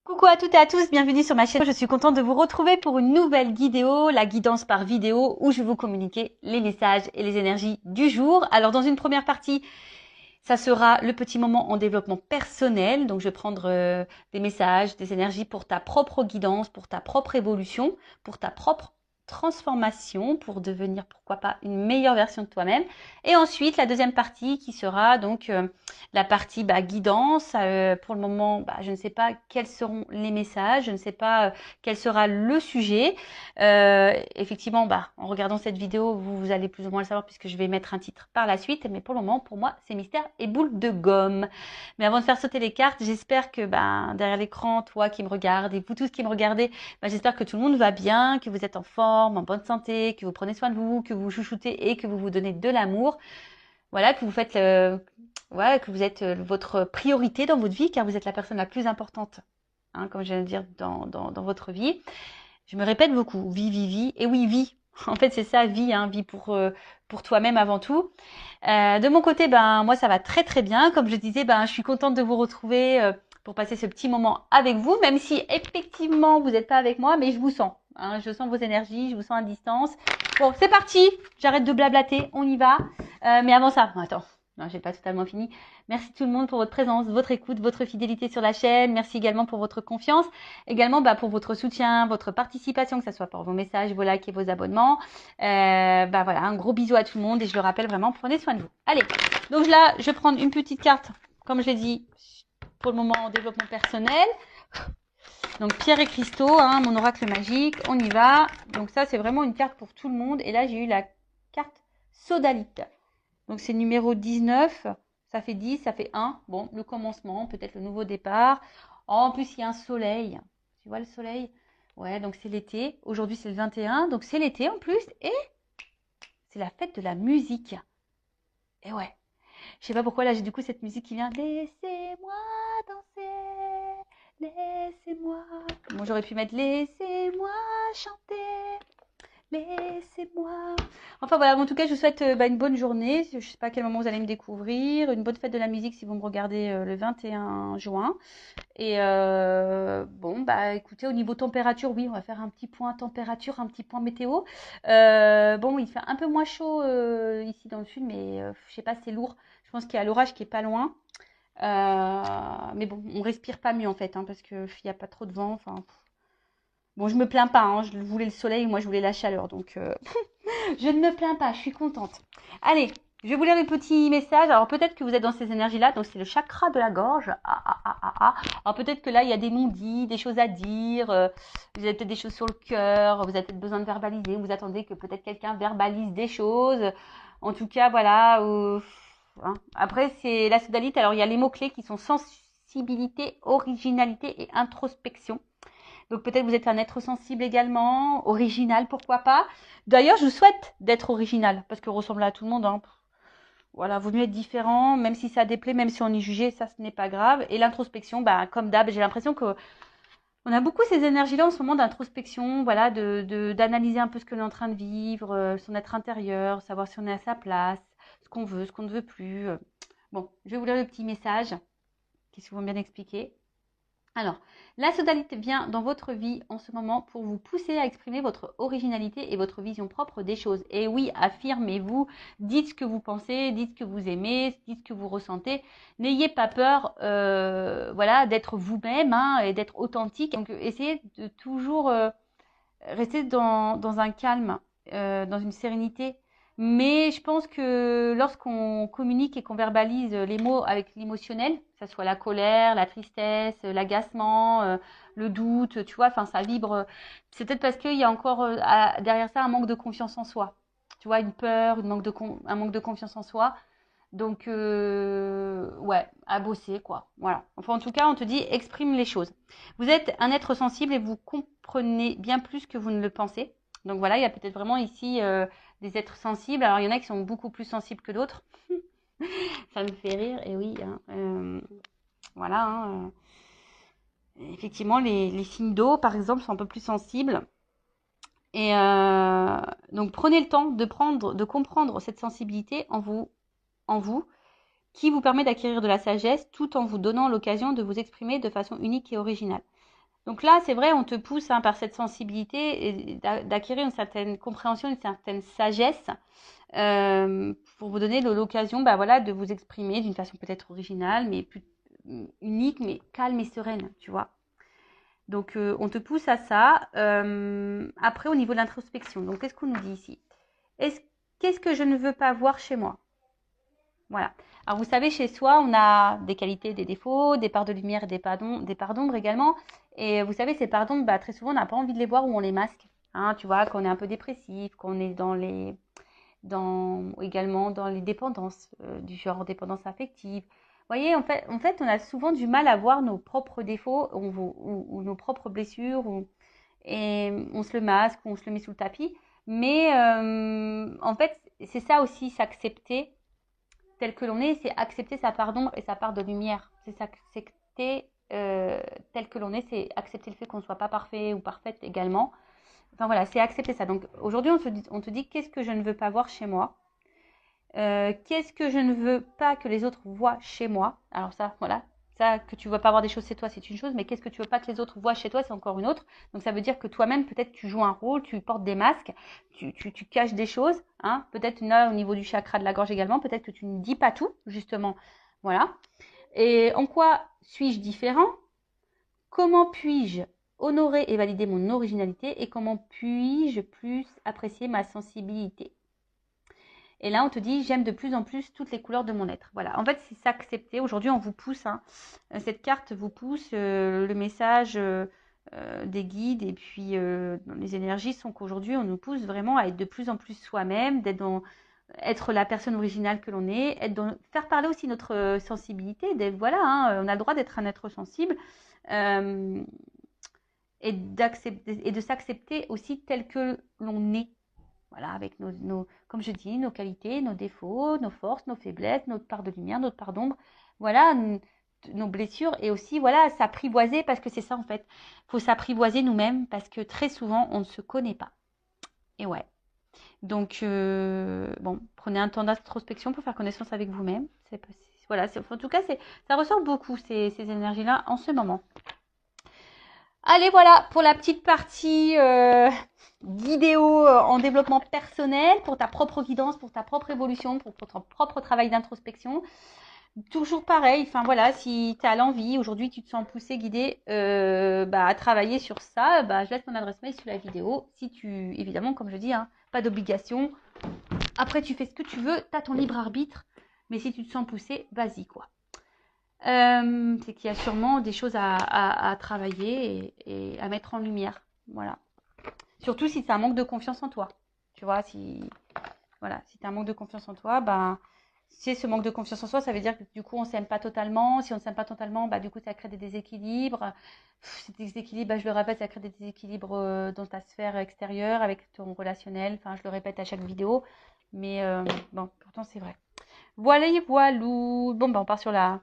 Coucou à toutes et à tous, bienvenue sur ma chaîne. Je suis contente de vous retrouver pour une nouvelle vidéo, la guidance par vidéo, où je vais vous communiquer les messages et les énergies du jour. Alors dans une première partie, ça sera le petit moment en développement personnel. Donc je vais prendre des messages, des énergies pour ta propre guidance, pour ta propre évolution, pour ta propre transformation, pour devenir pourquoi pas une meilleure version de toi-même. Et ensuite la deuxième partie qui sera donc la partie guidance. Pour le moment, je ne sais pas quels seront les messages, je ne sais pas quel sera le sujet. Effectivement, en regardant cette vidéo, vous allez plus ou moins le savoir puisque je vais mettre un titre par la suite. Mais pour le moment, pour moi, c'est mystère et boule de gomme. Mais avant de faire sauter les cartes, j'espère que derrière l'écran, toi qui me regardes et vous tous qui me regardez, j'espère que tout le monde va bien, que vous êtes en forme, en bonne santé, que vous prenez soin de vous, que vous chouchoutez et que vous vous donnez de l'amour. Voilà, que vous faites que vous êtes votre priorité dans votre vie, car vous êtes la personne la plus importante, comme je viens de dire, dans votre vie. Je me répète beaucoup, vie, vie, vie. Et oui, vie. En fait, c'est ça, vie, vie pour toi-même avant tout. De mon côté, moi, ça va très, très bien. Comme je disais, je suis contente de vous retrouver pour passer ce petit moment avec vous, même si effectivement, vous n'êtes pas avec moi, mais je vous sens. Je sens vos énergies, je vous sens à distance. Bon, c'est parti. J'arrête de blablater, on y va. Mais avant ça, attends, non, j'ai pas totalement fini. Merci tout le monde pour votre présence, votre écoute, votre fidélité sur la chaîne. Merci également pour votre confiance. Également pour votre soutien, votre participation, que ce soit par vos messages, vos likes et vos abonnements. Voilà, un gros bisou à tout le monde et je le rappelle vraiment, prenez soin de vous. Allez, donc là, je vais prendre une petite carte, comme je l'ai dit, pour le moment en développement personnel. Donc pierre et cristaux, mon oracle magique, on y va. Donc ça, c'est vraiment une carte pour tout le monde. Et là, j'ai eu la carte sodalite. Donc c'est numéro 19, ça fait 10, ça fait 1. Bon, le commencement, peut-être le nouveau départ. Oh, en plus, il y a un soleil. Tu vois le soleil? Ouais, donc c'est l'été. Aujourd'hui, c'est le 21, donc c'est l'été en plus. Et c'est la fête de la musique. Et ouais, je sais pas pourquoi là, j'ai du coup cette musique qui vient. Laissez-moi danser, laissez-moi. Bon, j'aurais pu mettre laissez-moi chanter. Laissez-moi. Enfin voilà, en tout cas, je vous souhaite une bonne journée. Je ne sais pas à quel moment vous allez me découvrir. Une bonne fête de la musique si vous me regardez le 21 juin. Et écoutez, au niveau température, oui, on va faire un petit point température, un petit point météo. Il fait un peu moins chaud ici dans le sud, mais je sais pas, c'est lourd. Je pense qu'il y a l'orage qui est pas loin. Mais bon, on respire pas mieux en fait, parce qu'il n'y a pas trop de vent. Enfin, bon, je me plains pas, je voulais le soleil, moi je voulais la chaleur, donc je ne me plains pas, je suis contente. Allez, je vais vous lire les petits messages. Alors peut-être que vous êtes dans ces énergies-là, donc c'est le chakra de la gorge. Alors peut-être que là, il y a des non-dits, des choses à dire, vous avez peut-être des choses sur le cœur, vous avez peut-être besoin de verbaliser, vous attendez que peut-être quelqu'un verbalise des choses. En tout cas, voilà. Après, c'est la sodalite. Alors il y a les mots-clés qui sont sensibilité, originalité et introspection. Donc peut-être vous êtes un être sensible également, original, pourquoi pas. D'ailleurs, je vous souhaite d'être original, parce que ressembler à tout le monde, voilà, vaut mieux être différent, même si ça déplaît, même si on est jugé, ça ce n'est pas grave. Et l'introspection, comme d'hab, j'ai l'impression que on a beaucoup ces énergies-là en ce moment d'introspection, voilà, d'analyser un peu ce que l'on est en train de vivre, son être intérieur, savoir si on est à sa place, ce qu'on veut, ce qu'on ne veut plus. Bon, je vais vous lire le petit message qui est souvent bien expliqué. Alors, la sodalite vient dans votre vie en ce moment pour vous pousser à exprimer votre originalité et votre vision propre des choses. Et oui, affirmez-vous, dites ce que vous pensez, dites ce que vous aimez, dites ce que vous ressentez. N'ayez pas peur d'être vous-même et d'être authentique. Donc, essayez de toujours rester dans un calme, dans une sérénité. Mais je pense que lorsqu'on communique et qu'on verbalise les mots avec l'émotionnel, que ce soit la colère, la tristesse, l'agacement, le doute, tu vois, ça vibre. C'est peut-être parce qu'il y a encore derrière ça un manque de confiance en soi. Tu vois, une peur, un manque de confiance en soi. Donc, ouais, à bosser, quoi. Voilà. Enfin, en tout cas, on te dit, exprime les choses. Vous êtes un être sensible et vous comprenez bien plus que vous ne le pensez. Donc voilà, il y a peut-être vraiment ici des êtres sensibles. Alors, il y en a qui sont beaucoup plus sensibles que d'autres. Ça me fait rire, et oui. Voilà. Effectivement, les signes d'eau, par exemple, sont un peu plus sensibles. Et donc, prenez le temps de comprendre cette sensibilité en vous, qui vous permet d'acquérir de la sagesse tout en vous donnant l'occasion de vous exprimer de façon unique et originale. Donc là, c'est vrai, on te pousse par cette sensibilité d'acquérir une certaine compréhension, une certaine sagesse pour vous donner l'occasion voilà, de vous exprimer d'une façon peut-être originale, mais plus unique, mais calme et sereine, tu vois. Donc, on te pousse à ça. Après, au niveau de l'introspection, donc qu'est-ce qu'on nous dit ici? Qu'est-ce que je ne veux pas voir chez moi? Voilà. Alors, vous savez, chez soi, on a des qualités, des défauts, des parts de lumière et des parts d'ombre également. Et vous savez, ces parts d'ombre, très souvent, on n'a pas envie de les voir ou on les masque. Hein, tu vois, qu'on est un peu dépressif, qu'on est également dans les dépendances, du genre dépendance affective. Vous voyez, en fait, on a souvent du mal à voir nos propres défauts ou nos propres blessures, et on se le masque ou on se le met sous le tapis. Mais en fait, c'est ça aussi, s'accepter tel que l'on est, c'est accepter sa part d'ombre et sa part de lumière. C'est s'accepter tel que l'on est, c'est accepter le fait qu'on ne soit pas parfait ou parfaite également. Enfin voilà, c'est accepter ça. Donc aujourd'hui, on te dit qu'est-ce que je ne veux pas voir chez moi? Qu'est-ce que je ne veux pas que les autres voient chez moi? Alors ça, voilà. Ça, que tu ne veux pas voir des choses chez toi, c'est une chose, mais qu'est-ce que tu veux pas que les autres voient chez toi, c'est encore une autre. Donc ça veut dire que toi-même, peut-être tu joues un rôle, tu portes des masques, tu caches des choses, hein. Peut-être là, au niveau du chakra de la gorge également, peut-être que tu ne dis pas tout, justement. Voilà. Et en quoi suis-je différent? Comment puis-je honorer et valider mon originalité et comment puis-je plus apprécier ma sensibilité? Et là, on te dit, j'aime de plus en plus toutes les couleurs de mon être. Voilà, en fait, c'est s'accepter. Aujourd'hui, on vous pousse, hein. Cette carte vous pousse, le message des guides et puis les énergies sont qu'aujourd'hui, on nous pousse vraiment à être de plus en plus soi-même, être la personne originale que l'on est, faire parler aussi notre sensibilité. Voilà, hein, on a le droit d'être un être sensible euh, et de s'accepter aussi tel que l'on est. Voilà, avec comme je dis, nos qualités, nos défauts, nos forces, nos faiblesses, notre part de lumière, notre part d'ombre. Voilà, nos blessures et aussi, voilà, s'apprivoiser parce que c'est ça en fait. Il faut s'apprivoiser nous-mêmes parce que très souvent, on ne se connaît pas. Et ouais. Donc, bon, prenez un temps d'introspection pour faire connaissance avec vous-même. Voilà, en tout cas, ça ressort beaucoup ces énergies-là en ce moment. Allez, voilà pour la petite partie vidéo en développement personnel, pour ta propre guidance, pour ta propre évolution, pour ton propre travail d'introspection. Toujours pareil, enfin voilà, si tu as l'envie, aujourd'hui tu te sens poussé, guidé à travailler sur ça, je laisse mon adresse mail sous la vidéo. Si tu, évidemment, comme je dis, hein, pas d'obligation. Après, tu fais ce que tu veux, tu as ton libre arbitre, mais si tu te sens poussé, vas-y quoi. C'est qu'il y a sûrement des choses à travailler et à mettre en lumière. Voilà. Surtout si tu as un manque de confiance en toi. Tu vois, si tu as un manque de confiance en toi, c'est ce manque de confiance en soi, ça veut dire que du coup, on ne s'aime pas totalement. Si on ne s'aime pas totalement, du coup, ça crée des déséquilibres. Ces déséquilibres, je le répète, ça crée des déséquilibres dans ta sphère extérieure, avec ton relationnel. Enfin, je le répète à chaque vidéo. Mais bon, pourtant, c'est vrai. Voilà, voilou. Bon, on part sur la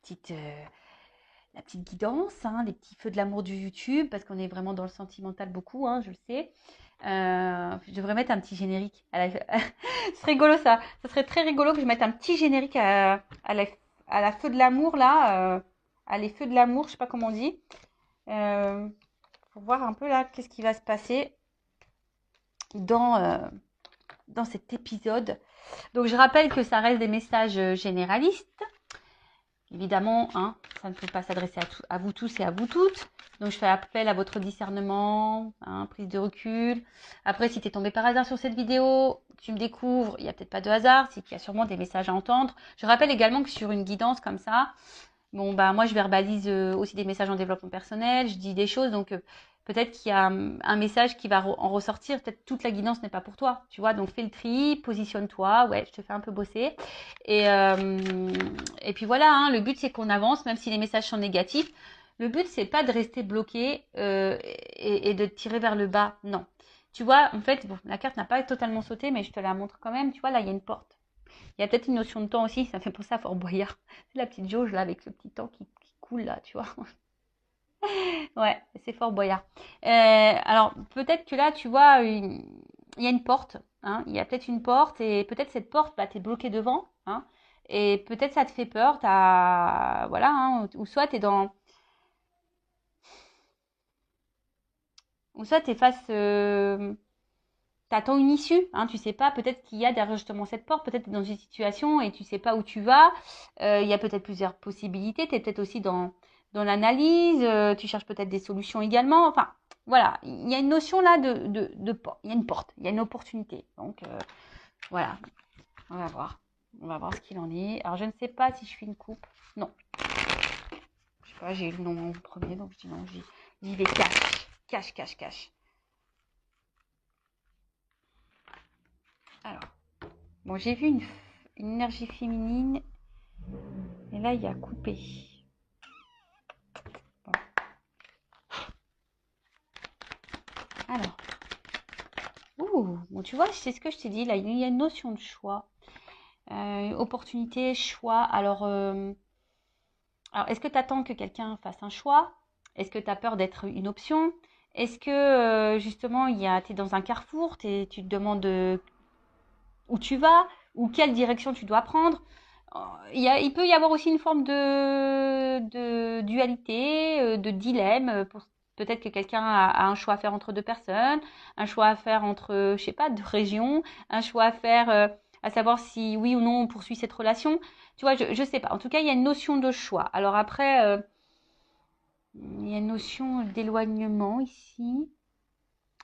petite guidance, hein, les petits feux de l'amour du YouTube, parce qu'on est vraiment dans le sentimental beaucoup, hein, je le sais. Je devrais mettre un petit générique. C'est rigolo ça. Ça serait très rigolo que je mette un petit générique à la feu de l'amour là. À les feux de l'amour, je sais pas comment on dit. Pour voir un peu là qu'est-ce qui va se passer dans cet épisode. Donc je rappelle que ça reste des messages généralistes. Évidemment, hein, ça ne peut pas s'adresser à vous tous et à vous toutes. Donc, je fais appel à votre discernement, hein, prise de recul. Après, si tu es tombé par hasard sur cette vidéo, tu me découvres, il n'y a peut-être pas de hasard, c'est qu'il y a sûrement des messages à entendre. Je rappelle également que sur une guidance comme ça, bon, moi, je verbalise aussi des messages en développement personnel, je dis des choses, donc peut-être qu'il y a un message qui va en ressortir. Peut-être toute la guidance n'est pas pour toi, tu vois. Donc, fais le tri, positionne-toi. Ouais, je te fais un peu bosser. Et puis voilà, hein, le but, c'est qu'on avance, même si les messages sont négatifs. Le but, c'est pas de rester bloqué et de te tirer vers le bas. Non. Tu vois, en fait, bon, la carte n'a pas totalement sauté, mais je te la montre quand même. Tu vois, là, il y a une porte. Il y a peut-être une notion de temps aussi, ça fait penser à Fort Boyard. C'est la petite jauge là avec le petit temps qui coule là, tu vois. Ouais, c'est Fort Boyard. Alors peut-être que là, tu vois, il y a une porte. Hein, il y a peut-être une porte et peut-être cette porte, t'es bloqué devant. Hein, et peut-être ça te fait peur. Voilà, hein, ou soit t'es dans ou soit tu es face, t'attends une issue, hein, tu sais pas, peut-être qu'il y a derrière justement cette porte, peut-être tu es dans une situation et tu sais pas où tu vas, il y a peut-être plusieurs possibilités, tu es peut-être aussi dans l'analyse, tu cherches peut-être des solutions également, enfin, voilà, il y a une notion là de porte, il y a une porte, il y a une opportunité, donc voilà, on va voir ce qu'il en est. Alors je ne sais pas si je fais une coupe, non, je sais pas, j'ai eu le nom en premier, donc je dis non, j'y vais cache. Alors, bon, j'ai vu une énergie féminine, et là, il y a coupé. Bon. Alors, bon, tu vois, c'est ce que je t'ai dit, là, il y a une notion de choix. Opportunité, choix. Alors est-ce que tu attends que quelqu'un fasse un choix? Est-ce que tu as peur d'être une option? Est-ce que, justement, tu es dans un carrefour, tu te demandes où tu vas ou quelle direction tu dois prendre? Il peut y avoir aussi une forme de dualité, de dilemme. Peut-être que quelqu'un a un choix à faire entre deux personnes, un choix à faire entre, je sais pas, deux régions, un choix à faire, à savoir si oui ou non on poursuit cette relation. Tu vois, je sais pas. En tout cas, il y a une notion de choix. Alors après, il y a une notion d'éloignement ici.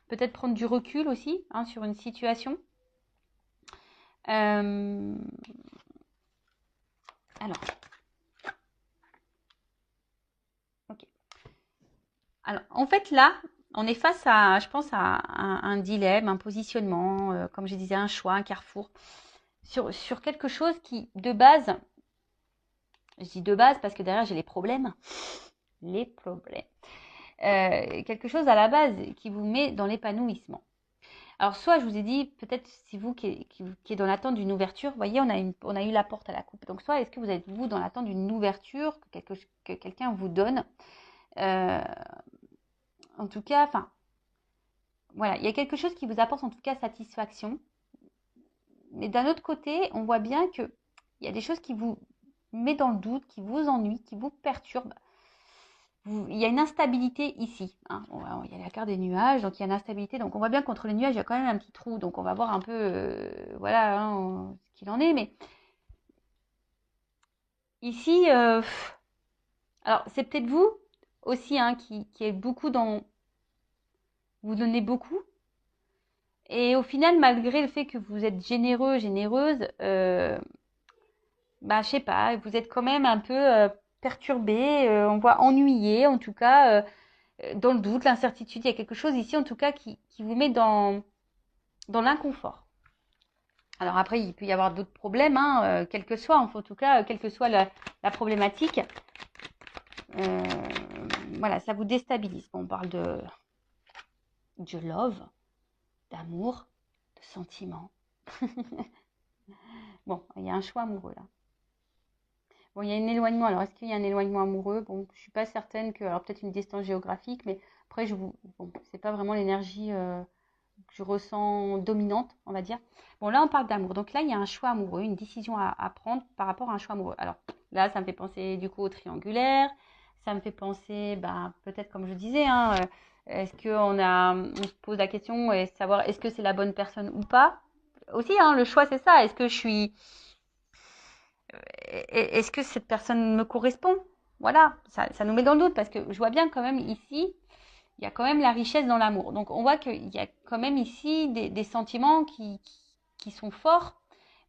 Peut-être prendre du recul aussi, hein, sur une situation. Euh, alors, ok. Alors, en fait, là, on est face à, je pense, à un dilemme, un positionnement, comme je disais, un choix, un carrefour, sur quelque chose qui, de base, je dis de base parce que derrière, j'ai les problèmes. Les problèmes. Quelque chose à la base qui vous met dans l'épanouissement. Alors, soit je vous ai dit, peut-être si vous qui est dans l'attente d'une ouverture, vous voyez, on a eu la porte à la coupe. Donc, soit est-ce que vous êtes, vous, dans l'attente d'une ouverture que quelqu'un vous donne, en tout cas, enfin, voilà, il y a quelque chose qui vous apporte en tout cas satisfaction. Mais d'un autre côté, on voit bien qu'il y a des choses qui vous mettent dans le doute, qui vous ennuient, qui vous perturbent. Il y a une instabilité ici. Hein. Il y a la carte des nuages, donc il y a une instabilité. Donc on voit bien qu'entre les nuages, il y a quand même un petit trou. Donc on va voir un peu voilà, hein, ce qu'il en est. Mais ici, alors c'est peut-être vous aussi hein, qui est beaucoup dans... Vous donnez beaucoup. Et au final, malgré le fait que vous êtes généreux, généreuse, bah, je sais pas, vous êtes quand même un peu perturbé, on voit ennuyé, en tout cas, dans le doute, l'incertitude. Il y a quelque chose ici, en tout cas, qui vous met dans l'inconfort. Alors après, il peut y avoir d'autres problèmes, hein, quel que soit, en tout cas, quelle que soit la problématique. Voilà, ça vous déstabilise. Bon, on parle de love, d'amour, de sentiment. Bon, il y a un choix amoureux là. Bon, il y a un éloignement. Alors, est-ce qu'il y a un éloignement amoureux? Bon, je suis pas certaine que... Alors, peut-être une distance géographique, mais après, bon, c'est pas vraiment l'énergie que je ressens dominante, on va dire. Bon, là, on parle d'amour. Donc là, il y a un choix amoureux, une décision à prendre par rapport à un choix amoureux. Alors, là, ça me fait penser, du coup, au triangulaire. Ça me fait penser, bah, peut-être, comme je disais, hein, est-ce qu'on se pose la question et savoir est-ce que c'est la bonne personne ou pas? Aussi, hein, le choix, c'est ça. Est-ce que cette personne me correspond? Voilà, ça nous met dans le doute parce que je vois bien quand même ici, il y a quand même la richesse dans l'amour. Donc on voit qu'il y a quand même ici des sentiments qui sont forts.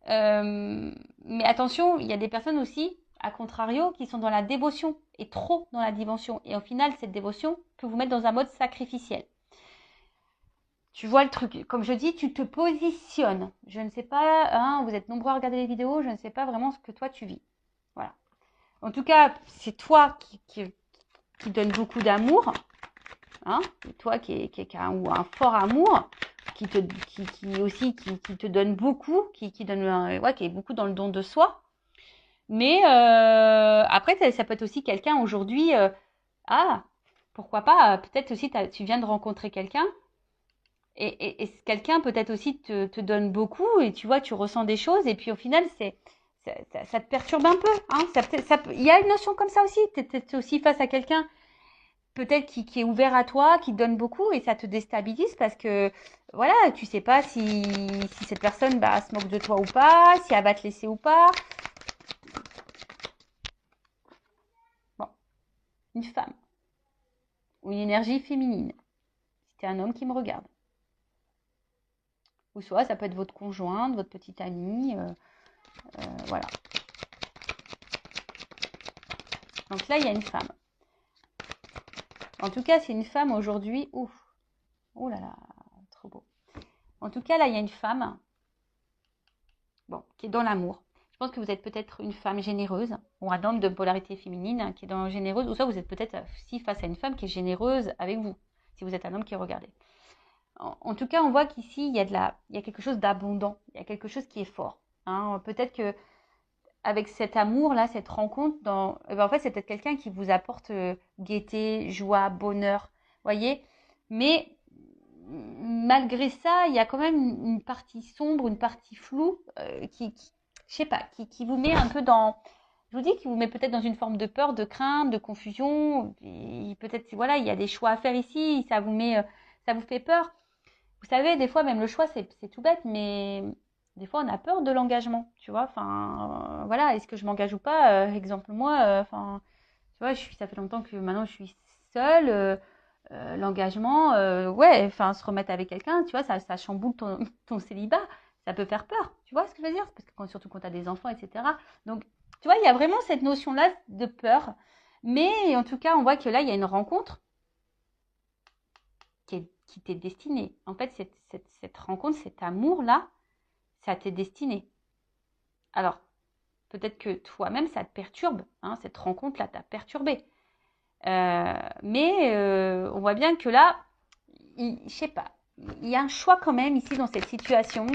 Mais attention, il y a des personnes aussi, à contrario, qui sont dans la dévotion et trop dans la dimension. Et au final, cette dévotion peut vous mettre dans un mode sacrificiel. Tu vois le truc, comme je dis, tu te positionnes. Je ne sais pas, hein, vous êtes nombreux à regarder les vidéos, je ne sais pas vraiment ce que toi tu vis. Voilà. En tout cas, c'est toi qui donne beaucoup d'amour, hein, toi qui a un fort amour, qui aussi qui te donne beaucoup, qui donne, ouais, qui est beaucoup dans le don de soi. Mais après, ça peut être aussi quelqu'un aujourd'hui, ah, pourquoi pas, peut-être aussi tu viens de rencontrer quelqu'un. Et quelqu'un peut-être aussi te donne beaucoup et tu vois, tu ressens des choses et puis au final, ça te perturbe un peu. Hein, il y a une notion comme ça aussi. Tu es aussi face à quelqu'un peut-être qui est ouvert à toi, qui te donne beaucoup et ça te déstabilise parce que voilà, tu sais pas si cette personne se moque de toi ou pas, si elle va te laisser ou pas. Bon, une femme ou une énergie féminine. Si t'es un homme qui me regarde. Ou soit ça peut être votre conjointe, votre petite amie, voilà. Donc là, il y a une femme. En tout cas, c'est une femme aujourd'hui. Ouf, oh là là, trop beau. En tout cas, là, il y a une femme, bon, qui est dans l'amour. Je pense que vous êtes peut-être une femme généreuse, ou un homme de polarité féminine qui est dans généreuse, ou soit vous êtes peut-être aussi face à une femme qui est généreuse avec vous, si vous êtes un homme qui est regardé. En tout cas, on voit qu'ici, il y a quelque chose d'abondant, il y a quelque chose qui est fort. Hein. Peut-être que avec cet amour-là, cette rencontre, en fait, c'est peut-être quelqu'un qui vous apporte gaieté, joie, bonheur, voyez. Mais malgré ça, il y a quand même une partie sombre, une partie floue je sais pas, qui vous met un peu dans, je vous dis, qui vous met peut-être dans une forme de peur, de crainte, de confusion. Peut-être, voilà, il y a des choix à faire ici, ça vous fait peur. Vous savez, des fois, même le choix, c'est tout bête, mais des fois, on a peur de l'engagement, tu vois. Enfin, voilà, est-ce que je m'engage ou pas Exemple, moi, enfin, tu vois, ça fait longtemps que maintenant je suis seule. L'engagement, ouais, enfin, se remettre avec quelqu'un, tu vois, ça chamboule ton célibat. Ça peut faire peur, tu vois ce que je veux dire? Parce que surtout quand tu as des enfants, etc. Donc, tu vois, il y a vraiment cette notion-là de peur. Mais en tout cas, on voit que là, il y a une rencontre qui t'est destinée. En fait, cette rencontre, cet amour-là, ça t'est destiné. Alors, peut-être que toi-même, ça te perturbe. Hein, cette rencontre-là t'a perturbé. Mais on voit bien que là, je sais pas, il y a un choix quand même ici dans cette situation.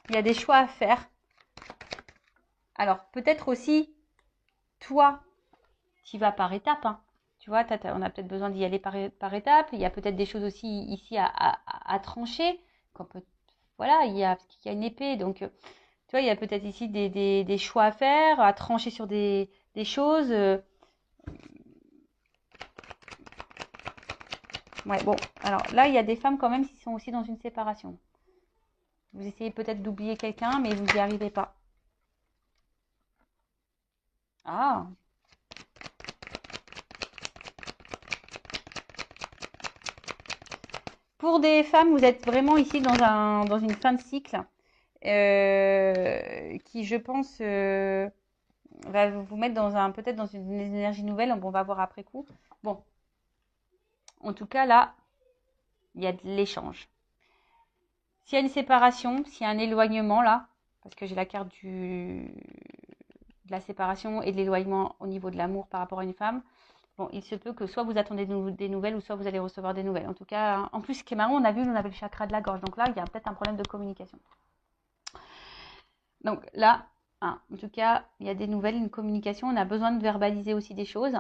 Il y a des choix à faire. Alors, peut-être aussi, toi, tu vas par étapes. Hein. Tu vois, on a peut-être besoin d'y aller par étapes. Il y a peut-être des choses aussi ici à trancher. Voilà, parce qu'il y a une épée. Donc, tu vois, il y a peut-être ici des choix à faire, à trancher sur des choses. Ouais, bon, alors là, il y a des femmes quand même qui sont aussi dans une séparation. Vous essayez peut-être d'oublier quelqu'un, mais vous n'y arrivez pas. Ah, pour des femmes, vous êtes vraiment ici dans une fin de cycle qui, je pense, va vous mettre peut-être dans une énergie nouvelle. Bon, on va voir après coup. Bon, en tout cas, là, il y a de l'échange. S'il y a une séparation, s'il y a un éloignement, là, parce que j'ai la carte de la séparation et de l'éloignement au niveau de l'amour par rapport à une femme, bon, il se peut que soit vous attendez des nouvelles ou soit vous allez recevoir des nouvelles. En tout cas, en plus, ce qui est marrant, on avait le chakra de la gorge. Donc là, il y a peut-être un problème de communication. Donc là, en tout cas, il y a des nouvelles, une communication. On a besoin de verbaliser aussi des choses.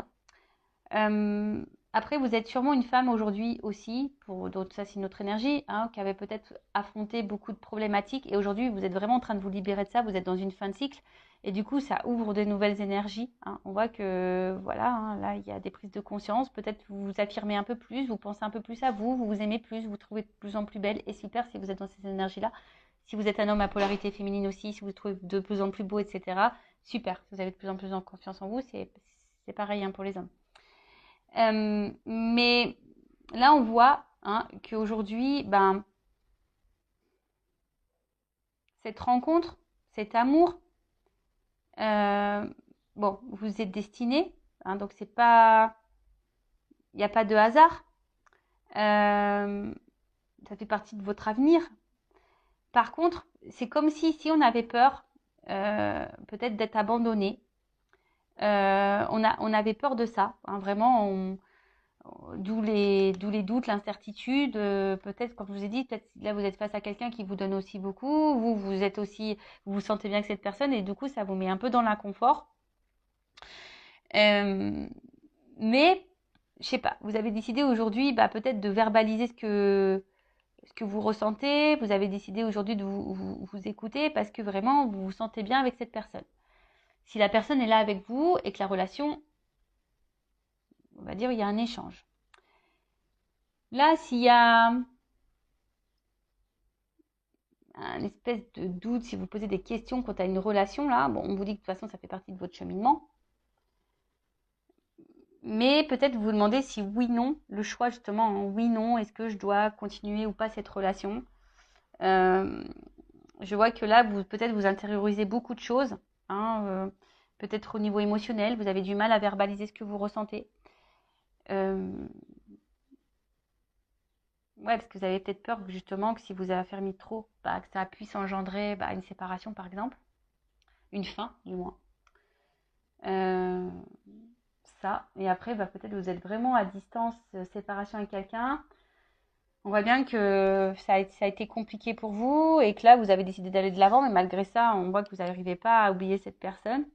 Après, vous êtes sûrement une femme aujourd'hui aussi, pour d'autres, ça c'est une autre énergie, hein, qui avait peut-être affronté beaucoup de problématiques et aujourd'hui vous êtes vraiment en train de vous libérer de ça, vous êtes dans une fin de cycle et du coup ça ouvre de nouvelles énergies. Hein. On voit que voilà, hein, là il y a des prises de conscience, peut-être vous vous affirmez un peu plus, vous pensez un peu plus à vous, vous vous aimez plus, vous vous trouvez de plus en plus belle et super si vous êtes dans ces énergies-là. Si vous êtes un homme à polarité féminine aussi, si vous vous trouvez de plus en plus beau, etc. Super, vous avez de plus en plus en confiance en vous, c'est pareil hein, pour les hommes. Mais là, on voit hein, qu'aujourd'hui, cette rencontre, cet amour, bon, vous êtes destinés, hein, donc c'est pas, il n'y a pas de hasard. Ça fait partie de votre avenir. Par contre, c'est comme si on avait peur, peut-être d'être abandonné. On avait peur de ça, hein, vraiment. D'où les doutes, l'incertitude. Peut-être, comme je vous ai dit, peut-être là vous êtes face à quelqu'un qui vous donne aussi beaucoup. Vous vous sentez bien avec cette personne et du coup ça vous met un peu dans l'inconfort. Mais je sais pas, vous avez décidé aujourd'hui peut-être de verbaliser ce que vous ressentez. Vous avez décidé aujourd'hui de vous écouter parce que vraiment vous vous sentez bien avec cette personne. si la personne est là avec vous et que la relation, on va dire, il y a un échange. Là, s'il y a un espèce de doute, si vous posez des questions quant à une relation, là, bon, on vous dit que de toute façon, ça fait partie de votre cheminement. Mais peut-être vous vous demandez si oui, non, le choix justement, en oui, non, est-ce que je dois continuer ou pas cette relation. Je vois que là, peut-être vous intériorisez beaucoup de choses, hein, peut-être au niveau émotionnel, vous avez du mal à verbaliser ce que vous ressentez. Ouais, parce que vous avez peut-être peur justement que si vous affermissez trop, que ça puisse engendrer une séparation par exemple, une fin du moins. Ça, et après peut-être vous êtes vraiment à distance, séparation avec quelqu'un. On voit bien que ça a été compliqué pour vous et que là vous avez décidé d'aller de l'avant, mais malgré ça, on voit que vous n'arrivez pas à oublier cette personne.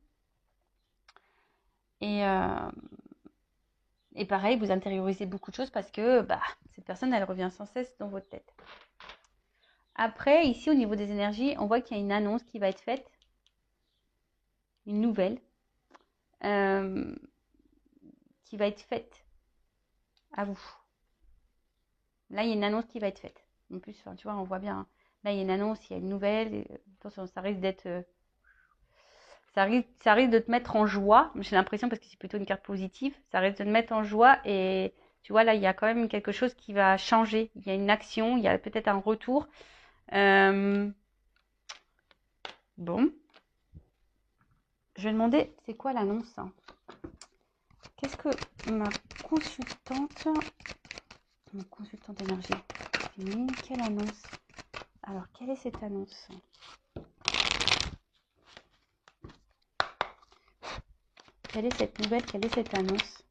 Et pareil, vous intériorisez beaucoup de choses parce que cette personne, elle revient sans cesse dans votre tête. Après, ici, au niveau des énergies, on voit qu'il y a une annonce qui va être faite, une nouvelle, qui va être faite à vous. Là, il y a une annonce qui va être faite. En plus, tu vois, on voit bien. Hein. Là, il y a une annonce, il y a une nouvelle. Et, attention, ça risque d'être... ça risque de te mettre en joie. J'ai l'impression, parce que c'est plutôt une carte positive, ça risque de te mettre en joie. Et tu vois, là, il y a quand même quelque chose qui va changer. Il y a une action, il y a peut-être un retour. Bon. Je vais demander, c'est quoi l'annonce? Qu'est-ce que ma consultante énergie féminine, quelle annonce? Alors, quelle est cette annonce? Quelle est cette nouvelle? Quelle est cette annonce?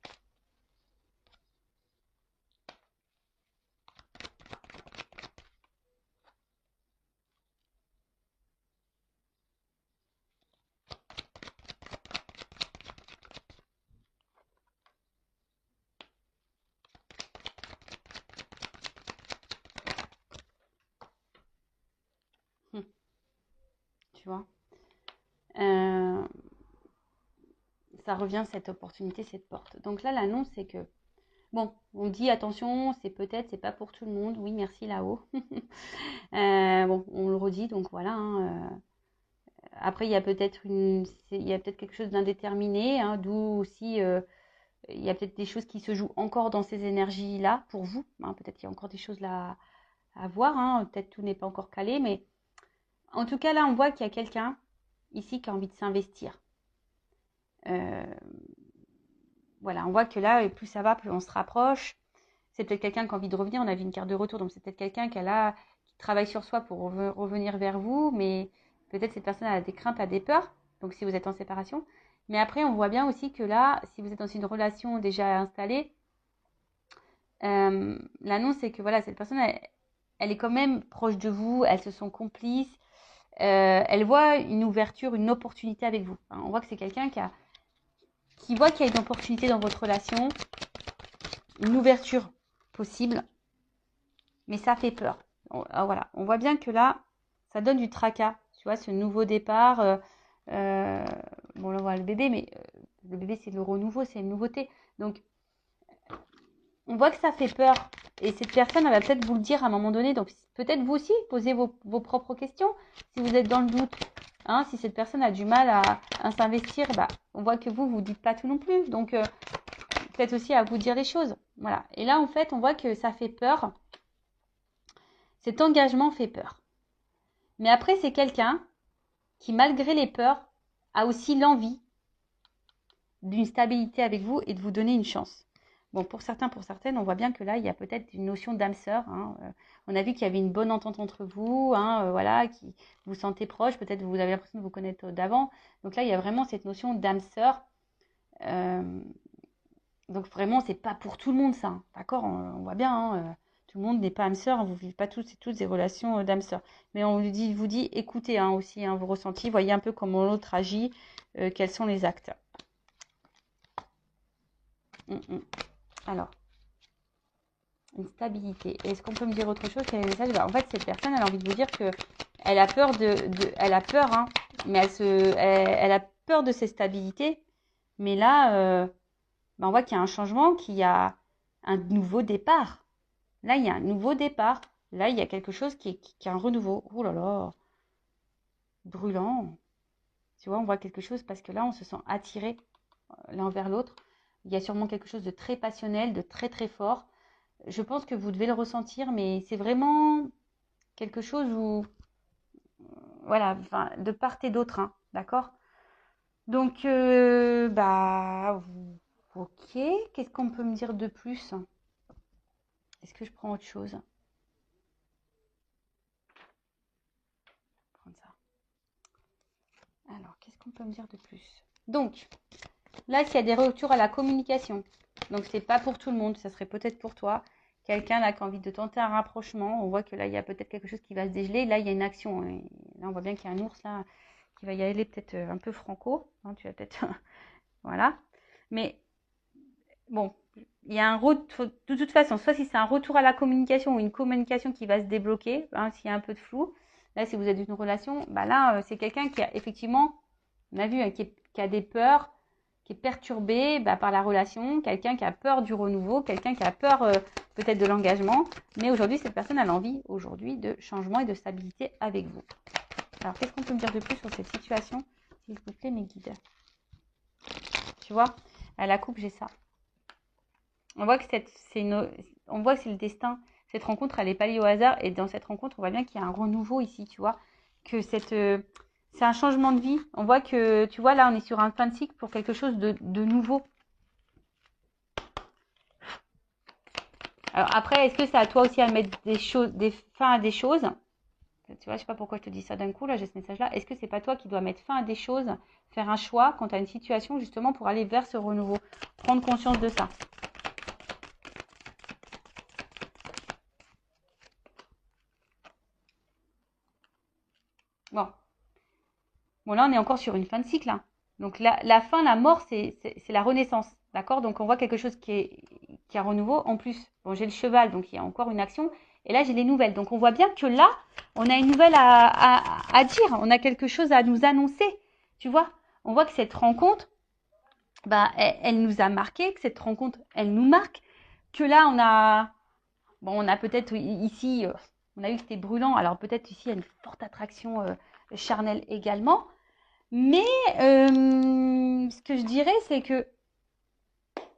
Tu vois, ça revient cette opportunité, cette porte. Donc là, l'annonce, c'est que bon, on dit attention, c'est pas pour tout le monde. Oui, merci là-haut. Bon, on le redit, donc voilà. Hein, après, il y a peut-être quelque chose d'indéterminé, hein, d'où aussi il y a peut-être des choses qui se jouent encore dans ces énergies-là pour vous. Hein, peut-être qu'il y a encore des choses là à voir. Hein, peut-être tout n'est pas encore calé, mais en tout cas là, on voit qu'il y a quelqu'un ici qui a envie de s'investir. Voilà, on voit que là, plus ça va, plus on se rapproche. C'est peut-être quelqu'un qui a envie de revenir. On a vu une carte de retour, donc c'est peut-être quelqu'un qui travaille sur soi pour revenir vers vous, mais peut-être cette personne a des craintes, a des peurs, donc si vous êtes en séparation. Mais après, on voit bien aussi que là, si vous êtes dans une relation déjà installée, l'annonce, c'est que voilà, cette personne, elle est quand même proche de vous, elles se sont complices, elle voit une ouverture, une opportunité avec vous. Hein, on voit que c'est quelqu'un qui voit qu'il y a une opportunité dans votre relation, une ouverture possible, mais ça fait peur. Voilà, on voit bien que là, ça donne du tracas, tu vois, ce nouveau départ. Bon, là, on voit le bébé, mais le bébé, c'est le renouveau, c'est une nouveauté. Donc, on voit que ça fait peur. Et cette personne, elle va peut-être vous le dire à un moment donné. Donc, peut-être vous aussi, posez vos propres questions. Si vous êtes dans le doute, hein, si cette personne a du mal à s'investir, on voit que vous dites pas tout non plus. Donc, peut-être aussi à vous dire les choses. Voilà. Et là, en fait, on voit que ça fait peur. Cet engagement fait peur. Mais après, c'est quelqu'un qui, malgré les peurs, a aussi l'envie d'une stabilité avec vous et de vous donner une chance. Bon, pour certains, pour certaines, on voit bien que là, il y a peut-être une notion d'âme sœur. Hein. On a vu qu'il y avait une bonne entente entre vous, hein, voilà, qui vous vous sentez proche. Peut-être vous avez l'impression de vous connaître d'avant. Donc là, il y a vraiment cette notion d'âme sœur. Donc vraiment, c'est pas pour tout le monde ça. Hein. D'accord, on voit bien. Hein, tout le monde n'est pas âme sœur. Hein, vous ne vivez pas toutes des relations d'âme sœur. Mais on vous dit, écoutez hein, aussi hein, vos ressentis. Voyez un peu comment l'autre agit. Quels sont les actes. Alors, une stabilité. Est-ce qu'on peut me dire autre chose? Quel est le message? En fait, cette personne, elle a envie de vous dire que elle a peur elle a peur, hein, mais elle a peur de cette stabilité. Mais là, on voit qu'il y a un changement, qu'il y a un nouveau départ. Là, il y a un nouveau départ. Là, il y a quelque chose qui est un renouveau. Oh là là, brûlant. Tu vois, on voit quelque chose parce que là, on se sent attiré l'un vers l'autre. Il y a sûrement quelque chose de très passionnel, de très très fort. Je pense que vous devez le ressentir, mais c'est vraiment quelque chose où, voilà, enfin, de part et d'autre, hein, d'accord? Donc, ok. Qu'est-ce qu'on peut me dire de plus? Est-ce que je prends autre chose? Prendre ça. Alors, qu'est-ce qu'on peut me dire de plus? Donc, là, s'il y a des retours à la communication, donc c'est pas pour tout le monde, ça serait peut-être pour toi. Quelqu'un là qui a envie de tenter un rapprochement, on voit que là, il y a peut-être quelque chose qui va se dégeler. Là, il y a une action. Et là, on voit bien qu'il y a un ours là qui va y aller peut-être un peu franco. Hein, tu vas peut-être... voilà. Mais bon, il y a un retour, de toute façon, soit si c'est un retour à la communication ou une communication qui va se débloquer, hein, s'il y a un peu de flou. Là, si vous êtes dans une relation, bah là, c'est quelqu'un qui a effectivement, on a vu, hein, qui a des peurs, qui est perturbé par la relation, quelqu'un qui a peur du renouveau, quelqu'un qui a peur peut-être de l'engagement. Mais aujourd'hui, cette personne a l'envie aujourd'hui de changement et de stabilité avec vous. Alors, qu'est-ce qu'on peut me dire de plus sur cette situation? S'il vous plaît, mes guides. Tu vois, à la coupe, j'ai ça. On voit que on voit que c'est le destin. Cette rencontre, elle n'est pas liée au hasard. Et dans cette rencontre, on voit bien qu'il y a un renouveau ici, tu vois. Que c'est un changement de vie. On voit que, tu vois, là, on est sur un fin de cycle pour quelque chose de nouveau. Alors après, est-ce que c'est à toi aussi à mettre des fins à des choses? Tu vois, je sais pas pourquoi je te dis ça d'un coup, là, j'ai ce message-là. Est-ce que c'est pas toi qui dois mettre fin à des choses, faire un choix quand tu as une situation, justement, pour aller vers ce renouveau? Prendre conscience de ça. Bon. Bon, là, on est encore sur une fin de cycle. Hein. Donc, la fin, la mort, c'est la renaissance. D'accord? Donc, on voit quelque chose qui est un renouveau. En plus, bon, j'ai le cheval, donc il y a encore une action. Et là, j'ai les nouvelles. Donc, on voit bien que là, on a une nouvelle à dire. On a quelque chose à nous annoncer. Tu vois? On voit que cette rencontre, elle nous a marqué, que cette rencontre, elle nous marque. Que là, on a peut-être ici, on a vu que c'était brûlant. Alors, peut-être ici, il y a une forte attraction charnelle également. Mais ce que je dirais, c'est que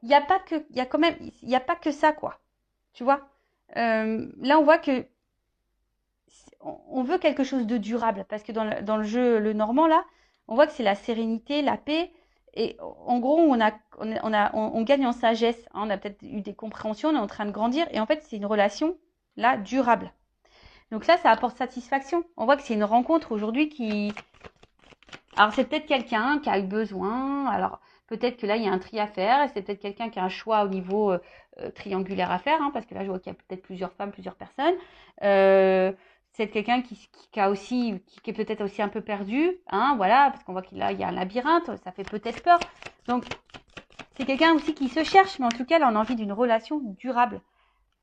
il y a pas que, il y a quand même, il y a pas que ça, quoi. Tu vois. Là, on voit que on veut quelque chose de durable parce que dans le jeu le normand là, on voit que c'est la sérénité, la paix. Et en gros, on gagne en sagesse. Hein, on a peut-être eu des compréhensions, on est en train de grandir. Et en fait, c'est une relation là durable. Donc là, ça apporte satisfaction. On voit que c'est une rencontre aujourd'hui qui, alors, c'est peut-être quelqu'un qui a eu besoin. Alors, peut-être que là, il y a un tri à faire. Et c'est peut-être quelqu'un qui a un choix au niveau triangulaire à faire. Hein, parce que là, je vois qu'il y a peut-être plusieurs femmes, plusieurs personnes. C'est quelqu'un qui a aussi, qui est peut-être aussi un peu perdu. Hein, voilà, parce qu'on voit qu'il il y a un labyrinthe. Ça fait peut-être peur. Donc, c'est quelqu'un aussi qui se cherche. Mais en tout cas, là, on a envie d'une relation durable.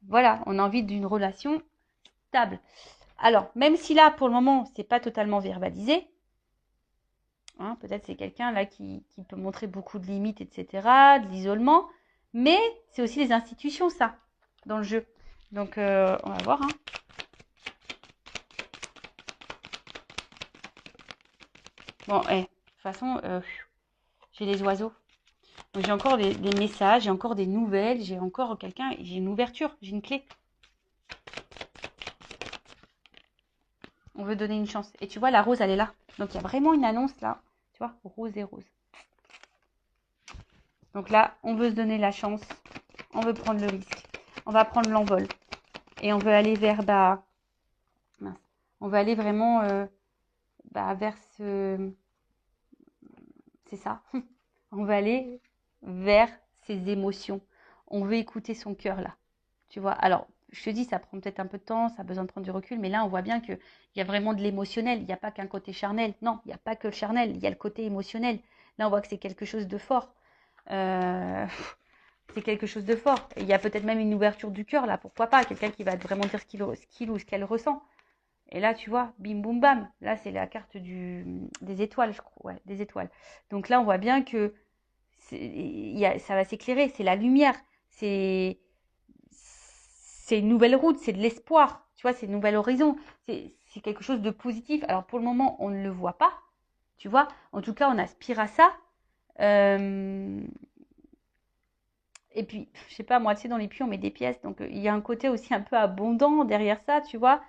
Voilà, on a envie d'une relation stable. Alors, même si là, pour le moment, c'est pas totalement verbalisé. Hein, peut-être c'est quelqu'un là qui peut montrer beaucoup de limites, etc., de l'isolement. Mais c'est aussi les institutions, ça, dans le jeu. Donc, on va voir. Hein. Bon, de toute façon, j'ai les oiseaux. J'ai encore des messages, j'ai encore des nouvelles, j'ai encore quelqu'un, j'ai une ouverture, j'ai une clé. On veut donner une chance. Et tu vois, la rose, elle est là. Donc, il y a vraiment une annonce là. Tu vois, rose et rose. Donc là, on veut se donner la chance. On veut prendre le risque. On va prendre l'envol. Et on veut aller vers, mince, on veut aller vraiment vers c'est ça. On veut aller vers ses émotions. On veut écouter son cœur là. Tu vois, alors, je te dis, ça prend peut-être un peu de temps, ça a besoin de prendre du recul, mais là, on voit bien qu'il y a vraiment de l'émotionnel. Il n'y a pas qu'un côté charnel. Non, il n'y a pas que le charnel, il y a le côté émotionnel. Là, on voit que c'est quelque chose de fort. C'est quelque chose de fort. Et il y a peut-être même une ouverture du cœur là, pourquoi pas, quelqu'un qui va vraiment dire ce qu'il ou ce qu'elle ressent. Et là, tu vois, bim, boum, bam. Là, c'est la carte des étoiles, je crois. Ouais, des étoiles. Donc là, on voit bien que ça va s'éclairer. C'est la lumière. C'est une nouvelle route. C'est de l'espoir. Tu vois, c'est un nouvel horizon. C'est quelque chose de positif. Alors, pour le moment, on ne le voit pas. Tu vois, en tout cas, on aspire à ça. Et puis, je sais pas, moi, tu sais, dans les puits, on met des pièces. Donc, il y a un côté aussi un peu abondant derrière ça, tu vois.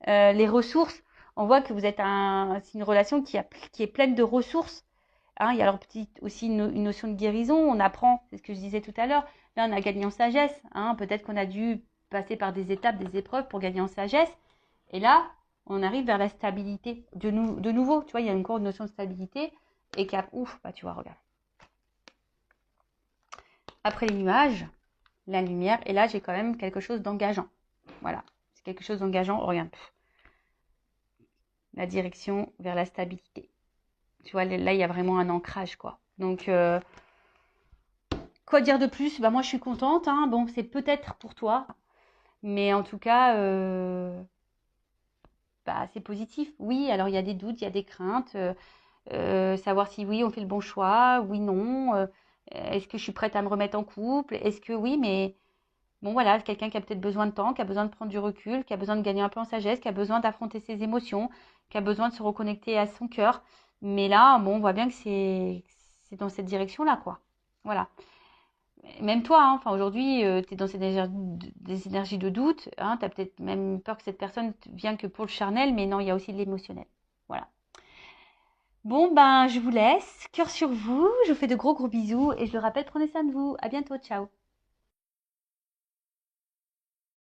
Les ressources, on voit que vous êtes c'est une relation qui est pleine de ressources. Hein. Il y a alors aussi une notion de guérison. On apprend, c'est ce que je disais tout à l'heure. Là, on a gagné en sagesse. Hein. Peut-être qu'on a dû passer par des étapes, des épreuves pour gagner en sagesse. Et là, on arrive vers la stabilité. De nouveau, tu vois, il y a encore une notion de stabilité. Et ouf, bah tu vois, regarde. Après les nuages, la lumière. Et là, j'ai quand même quelque chose d'engageant. Voilà. C'est quelque chose d'engageant. Regarde. La direction vers la stabilité. Tu vois, là, il y a vraiment un ancrage, quoi. Donc, quoi dire de plus? Bah, moi, je suis contente. Hein. Bon, c'est peut-être pour toi. Mais en tout cas, bah, c'est positif. Oui, alors il y a des doutes, il y a des craintes. Savoir si oui, on fait le bon choix. Oui, non. Est-ce que je suis prête à me remettre en couple? Est-ce que oui, mais bon, voilà, quelqu'un qui a peut-être besoin de temps, qui a besoin de prendre du recul, qui a besoin de gagner un peu en sagesse, qui a besoin d'affronter ses émotions, qui a besoin de se reconnecter à son cœur. Mais là, bon, on voit bien que c'est dans cette direction-là, quoi. Voilà. Même toi, hein, enfin aujourd'hui, tu es dans des énergies de doute. Hein, tu as peut-être même peur que cette personne vienne que pour le charnel, mais non, il y a aussi de l'émotionnel. Voilà. Bon, ben, je vous laisse. Cœur sur vous. Je vous fais de gros bisous. Et je le rappelle, prenez soin de vous. À bientôt. Ciao.